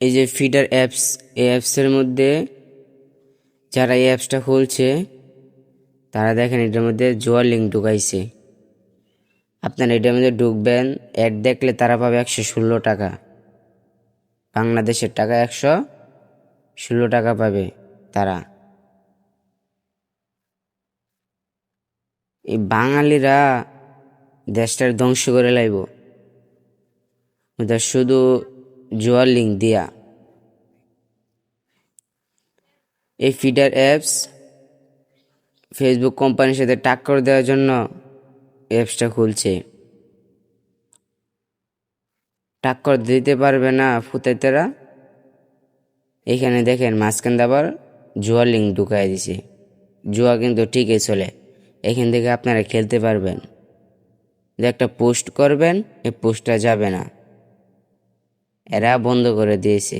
এই যে feeder apps, এই অ্যাপসের মধ্যে যারা এই অ্যাপসটা খুলছে তারা দেখেন এটার মধ্যে জুয়ার লিঙ্ক ঢুকাইছে। আপনারা এটার মধ্যে ঢুকবেন, অ্যাড দেখলে তারা পাবে 116 টাকা, বাংলাদেশের টাকা 116 টাকা পাবে তারা। এই বাঙালিরা দেশটার ধ্বংস করে লাইব ওদের শুধু জুয়ার লিঙ্ক দিয়া। এই ফিডার অ্যাপস ফেসবুক কোম্পানির সাথে টাক্কর দেওয়ার জন্য অ্যাপসটা খুলছে। টাক্কর দিতে পারবে না ফুতাইতেরা। এখানে দেখেন মাঝখান দিয়ে আবার জুয়ার লিঙ্ক ঢুকাই দিছে। জুয়া কিন্তু ঠিকই চলে, এখান থেকে আপনারা খেলতে পারবেন। যে একটা পোস্ট করবেন, এই পোস্টটা যাবে না, এরা বন্ধ করে দিয়েছে।